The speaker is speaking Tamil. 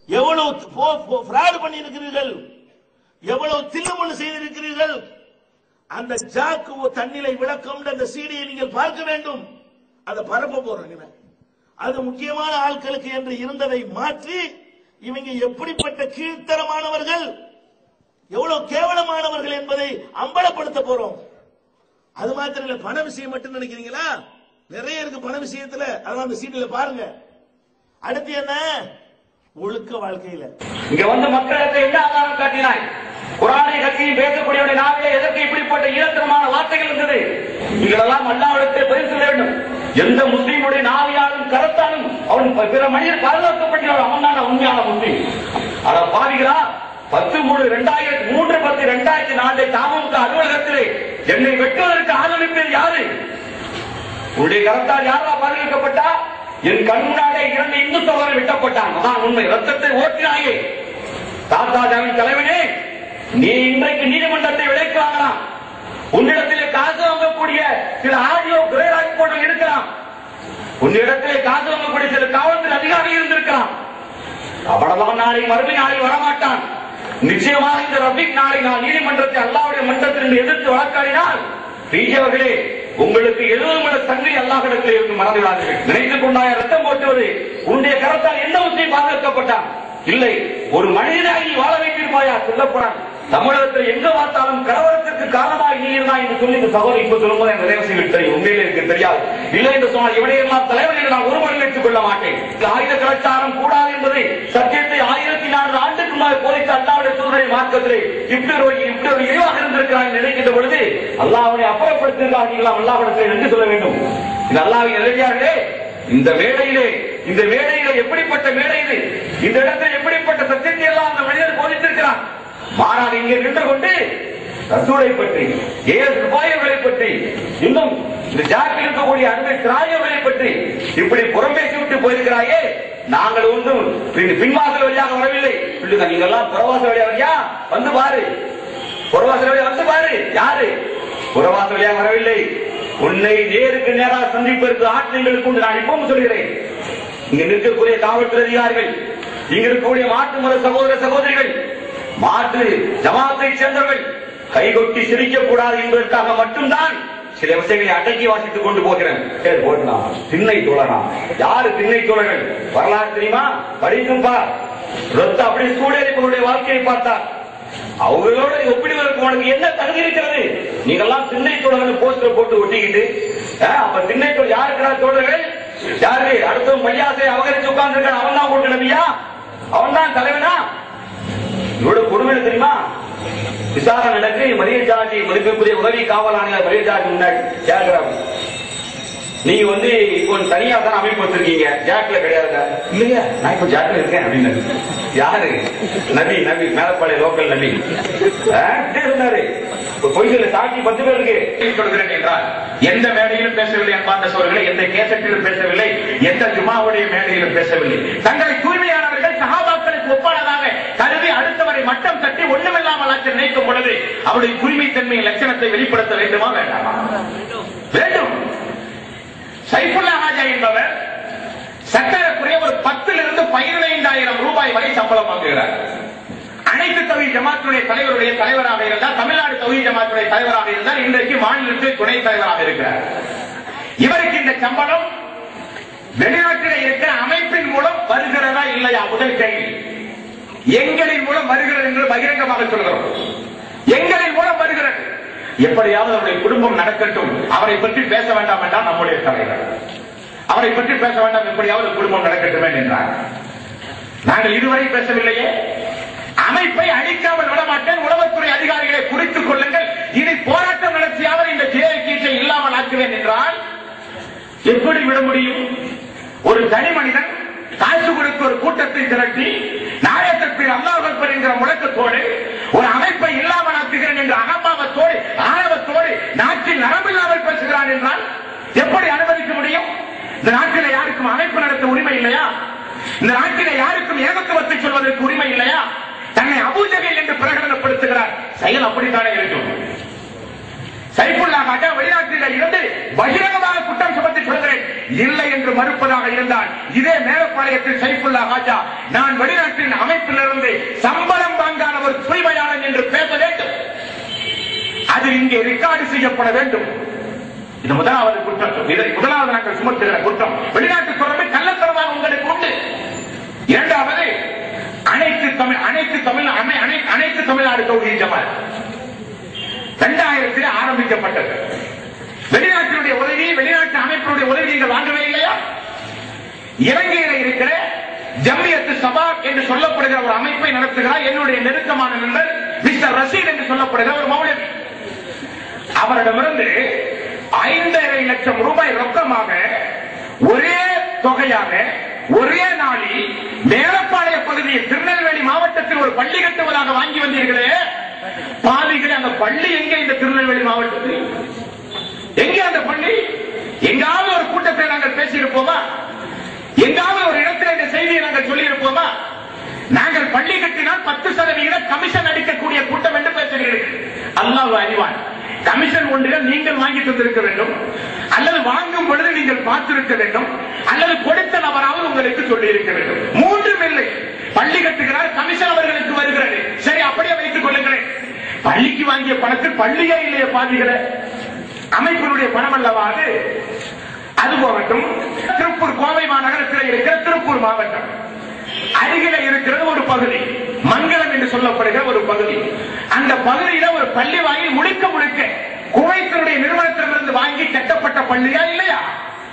எவ்வளவு ஃப்ராட் பண்ணி இருக்கிறீர்கள், எவ்வளவு தில்லுமுள்ளு செய்திருக்கிறீர்கள். அந்த ஜாக்கு தன்னிலை விளக்கம் அந்த சீடியை நீங்கள் பார்க்க வேண்டும். அதை பரப்ப போறாங்க. அது முக்கியமான ஆட்களுக்கு என்று இருந்ததை மாற்றி இவங்க எப்படிப்பட்ட கீழ்த்தரமானவர்கள், எவ்வளவு கேவலமானவர்கள் என்பதை அம்பலப்படுத்த போறோம். அது மாத்திரம் இல்ல, பண விஷயம் மட்டும் நினைக்கிறீங்களா? நிறைய இருக்கு பண விஷயத்துல. அதான் அந்த சீட்ல பாருங்க. அடுத்து என்ன? ஒழுக்க வாழ்க்கையில இங்க வந்து மக்களுக்கு என்ன ஆதாரம் காட்டினாய்? குர்ஆனை கட்சியும் பேசக்கூடியவருடைய நாவிலே எதற்கு இப்படிப்பட்ட ஈரத்தனமான வார்த்தைகள் இருந்தது? இதெல்லாம் அல்லாஹ்விடத்தில் பதில் சொல்ல வேண்டும். எந்த முஸ்லீமுடைய நாவியாலும் கரத்தாலும் அவன் பிற மனிதர் பாதுகாக்கப்பட்டவர், அவன் தான் உண்மையான முஸ்லீம். அத பாவிகளா 10/3/2004 தாமுக அலுவலகத்திலே என்னை வெட்டுவதற்கு ஆதரவு யாரு? உன்னுடைய கரத்தால் யாரா பாதுகாக்கப்பட்டா? என் கண் முன்னாலே 2 இந்து சகோதரர் வெட்டப்பட்டான். அதான் உண்மை. ரத்தத்தை ஓட்டினாயே. தாத்தாஜாவின் தலைவனே, நீ இன்றைக்கு நீதிமன்றத்தை விளைக்கலாம். உன்னிடத்திலே காசு வாங்கக்கூடிய சில ஆடியோ கிரேராஜ் போன்ற இருக்கலாம். உன்னிடத்திலே காசு வாங்கக்கூடிய சில காவல்துறை அதிகாரிகள் இருந்திருக்கலாம். அவ்வளவுதான் நாளை மறுமை நாளில் வரமாட்டான். நிச்சயமாக இந்த ரஃபீக் நாளை நான் நீதிமன்றத்தை அல்லாஹ்வுடைய மன்றத்தில் எதிர்த்து வழக்காடினால், பிஜேவர்களே, உங்களுக்கு 70 முழ தண்ணி அல்லாஹ்விடத்தில் இருந்து மறந்துவிடாதீர்கள். நினைத்துக் கொண்டாய ரத்தம் போட்டுவது உன்னுடைய கரத்தால் எந்த முஸ்லீம் பாதுகாக்கப்பட்டான்? இல்லை. ஒரு மனிதனாகி வாழ வைத்திருப்பாயா? சொல்லப்படான். தமிழகத்தில் எங்க பார்த்தாலும் கலவரத்திற்கு காரணமாக நீ இருந்தாய் என்று சொல்லி இந்த சகோதரி இப்ப சொல்லும்போது எனக்கு தேவசியம் தெரியும். உண்மையிலே எனக்கு தெரியாது. இல்லை என்று சொன்னால் இவனையெல்லாம் தலைவர்கள் நான் ஒருவரை ஏற்றுக் கொள்ள மாட்டேன். ஆயுத கலாச்சாரம் கூடாது என்பதை சத்தியத்தை 1400 ஆண்டுக்கு முன்னால் போதித்த அல்லாஹ்வுடைய சூழ்நிலை மார்க்கத்திலே இப்படி ஒரு இழிவாக இருந்திருக்கிறார் நினைக்கின்ற பொழுது அல்லாஹ்வை அப்புறப்படுத்துகிறார்கள். அல்லாஹ்விடத்தில் நன்றி சொல்ல வேண்டும். இது அல்லாஹ்வின் நிலையாகவே இந்த மேடையிலே எப்படிப்பட்ட மேடை இது? இந்த இடத்தில் எப்படிப்பட்ட சத்தியத்தை எல்லாம் அந்த மனிதர் போதித்திருக்கிறார். மாறாக இங்கே நின்று கொண்டு ரசூலை பற்றி, ரூபாய்களை பற்றி, இன்னும் இந்த ஜாக்கில் இருக்கக்கூடிய அருமை திராயங்களை பற்றி இப்படி புறம்பேசி விட்டு போயிருக்கிறாயே. நாங்கள் ஒன்றும் பின்வாசல் வழியாக வரவில்லை. நீங்க எல்லாம் புறவாசல் வழியாக வரியா? வந்து பாரு. புறவாசல் வழியாக வந்து பாரு. யாரு? புறவாசல் வழியாக வரவில்லை. உன்னை நேருக்கு நேராக சந்திப்பதற்கு ஆற்றல்களுக்கு உண்டு. நான் இப்பவும் சொல்கிறேன், இங்க நிற்கக்கூடிய காவல்துறை அதிகாரிகள், இங்க இருக்கக்கூடிய மாற்று மத சகோதர சகோதரிகள், மாற்று ஜமாத்தை சேர்ந்தவர்கள் கைகொட்டி சிரிக்கக்கூடாது என்பதற்காக மட்டும்தான் சில விஷயங்களை அடக்கி வாசித்துக் கொண்டு போகிறேன். திண்ணை தோழலாம். யாரு திண்ணை தோழர்கள்? வரலாறு தெரியுமா? படிக்கும் பார். ரத்த அப்படி சூழலிப்பவருடைய வாழ்க்கையை பார்த்தார். அவர்களோட ஒப்பிடுவதற்கு உனக்கு என்ன தகுதி இருக்கிறது? நீங்கெல்லாம் திண்ணை தோழர்கள் போஸ்டர் போட்டு ஒட்டிக்கிட்டு, அப்ப திண்ணை தோழர் யாருக்கிறார்? தோழர்கள் யாரு? அடுத்தவன் மையாசை அவகரிச்சு உட்கார்ந்து இருக்க அவன் தான் போட்டு நபியா? அவன் தான் தலைவனா? இவ்வளவு கொடுமை தெரியுமா? விசாரணை நடக்கு. மரிய ஜார்ஜி மதிப்புக்குரிய உதவி காவல் ஆணையர் மரிய ஜார்ஜி முன்னாடி கேட்கிறாங்க, நீங்க வந்து இப்போ தனியா தான் அமைப்பு வச்சிருக்கீங்க, ஜாக்ல கிடையாது. இல்லையா, நான் இப்ப ஜாக்ல இருக்கேன் அப்படின்னு. யாரு? நபி மேலப்பாளைய லோக்கல் நபி சொன்னாரு. பொய்களை சாட்சி 10 பேருக்கு கொடுக்கிறேன் என்றால் எந்த மேடையிலும் பேசவில்லை. அன்பார்ந்த சோழர்களே, எந்த கேசட்டிலும் பேசவில்லை, எந்த ஜுமாவுடைய மேடையிலும் பேசவில்லை. தங்களை தூய்மையானவர்கள் சஹாபாக்களுக்கு ஒப்பானதாக கருதி அடுத்தவரை மட்டம் தட்டி ஒண்ணுமில்லாமல் ஆட்சி நினைக்கும் பொழுது அவருடைய தூய்மை தன்மை லட்சணத்தை வெளிப்படுத்த வேண்டுமா வேண்டாமா? வேண்டும். சைஃபுல்லா ஹாஜா என்பவர் சட்டக்குறைய ஒரு 10,000 ரூபாய் வரை சம்பளம் வாங்குகிறார். அனைத்து தௌஹீத் ஜமாத்துடைய தலைவராக இருந்தால், தமிழ்நாடு தௌஹீத் ஜமாத்துடைய தலைவராக இருந்தால், இன்றைக்கு மாநிலத்தில் துணைத் தலைவராக இருக்கிறார். இவருக்கு இந்த சம்பளம் வெளிநாட்டில் இருக்கிற அமைப்பின் மூலம் வருகிறதா இல்லையா? முதல் கேள்வி. எங்களின் மூலம் வருகிறது என்று பகிரங்கமாக சொல்கிறோம். எங்களின் மூலம் வருகிறது. எப்படியாவது அவருடைய குடும்பம் நடக்கட்டும், அவரை பற்றி பேச வேண்டாம் என்றால் நம்முடைய தலைவர். அவரை பற்றி பேச வேண்டாம், எப்படியாவது குடும்பம் நடக்கட்டுமே என்றார். நாங்கள் இதுவரை பேசவில்லையே. அமைப்பை அழிக்காமல் விடமாட்டேன். உளவுத்துறை அதிகாரிகளை குறித்துக் கொள்ளுங்கள். இனி போராட்டம் நடத்தியாவது இந்த ஜேஐடியை இல்லாமல் ஆக்குவேன் என்றால் எப்படி விட முடியும்? ஒரு தனி மனிதன் காசு கொடுத்து ஒரு கூட்டத்தை திரட்டி நாயகத்திற்கு அல்லாஹ் அக்பர் என்கிற முழக்கத்தோடு ஒரு அமைப்பை இல்லாமல் ஆக்குகிறேன் என்ற அகம்பாவத்தோடு ஆணவத்தோடு நாட்டில் நரம்பில்லாமல் பேசுகிறான் என்றால் எப்படி அனுமதிக்க முடியும்? இந்த நாட்டில யாருக்கும் அமைப்பு நடத்த உரிமை இல்லையா? இந்த நாட்டில யாருக்கும் ஏகத்துவத்தை சொல்வதற்கு உரிமை இல்லையா? தன்னை அபூஜகல் என்று பிரகடனப்படுத்துகிறார். செயல் அப்படித்தானே இருக்கும். சைஃபுல்லா ஹாஜா வெளிநாட்டில் இருந்து பகிரங்கமாக குற்றம் சுமத்தி சொல்கிறேன். இல்லை என்று மறுப்பதாக இருந்தால் இதே மேலப்பாளையத்தில் சைஃபுல்லா ஹாஜா நான் வெளிநாட்டின் நிறுவனத்திலிருந்து சம்பளம் வாங்காத ஒரு தூய்மையாளன் என்று பேச வேண்டும். அது இங்கே ரெக்கார்டு செய்யப்பட வேண்டும். இது முதலாவது குற்றம். இதை முதலாவது நாங்கள் சுமத்துகிற குற்றம். வெளிநாட்டு தொடர்பு கள்ளத்தனமாக உங்களுக்கு உண்டு. இரண்டாவது, அனைத்து தமிழ்நாடு தௌஹீத் ஜமாத் 2000 ஆரம்பிக்கப்பட்டது. வெளிநாட்டினுடைய உதவி, வெளிநாட்டு அமைப்பினுடைய உதவி நீங்கள் வாங்கவே இல்லையா? இலங்கையில் இருக்கிற ஜம்மியத்து சபாப் என்று சொல்லப்படுகிற ஒரு அமைப்பை நடத்துகிறார் என்னுடைய நெருக்கமான நண்பர் மிஸ்டர் ரஷீத் என்று சொல்லப்படுகிற ஒரு மௌலவி. அவரிடமிருந்து 5.5 லட்சம் ரூபாய் ரொக்கமாக ஒரே தொகையாக ஒரே நாளில் மேலப்பாளைய பகுதியில் திருநெல்வேலி மாவட்டத்தில் ஒரு பள்ளி கட்டுவதாக வாங்கி வந்தீர்களே பாதிகளே, அந்த பள்ளி எங்கே? இந்த திருநெல்வேலி மாவட்டத்தில் எங்கே அந்த பள்ளி? எங்காவது ஒரு கூட்டத்தை நாங்கள் பேசியிருப்போமா? எங்காவது ஒரு இடத்தில் இந்த செய்தியை நாங்கள் சொல்லி இருப்போமா? நாங்கள் பள்ளி கட்டினால் 10% கமிஷன் அடிக்கக்கூடிய கூட்டம் என்று பேசுகிறீர்கள். அல்லாஹ் அறிவான். கமிஷன் ஒன்றுகள் நீங்கள் வாங்கி தந்திருக்க வேண்டும், அல்லது வாங்கும் பொழுது நீங்கள் பார்த்திருக்க வேண்டும், அல்லது கொடுத்த நபராவது உங்களுக்கு சொல்லி இருக்க வேண்டும். மூன்றும் இல்லை. பள்ளி கட்டுகிறார், கமிஷன் அவர்களுக்கு வருகிறது. சரி, அப்படியே வைத்துக் கொள்ளுங்களேன். பள்ளிக்கு வாங்கிய பணத்தில் பள்ளியே இல்லையே பாதிகளே, அமைப்பினுடைய பணம் அல்லவா அது? அது போகட்டும். திருப்பூர் கோவை மாநகரத்தில் இருக்கிற திருப்பூர் மாவட்டம் அருகில இருக்கிறது ஒரு பகுதி, மங்களம் என்று சொல்லப்படுகிற ஒரு பகுதி. அந்த பகுதியில ஒரு பள்ளி வாங்கி முழுக்க முழுக்க குவைத்தினுடைய நிறுவனத்திலிருந்து வாங்கி கட்டப்பட்ட பள்ளியா இல்லையா?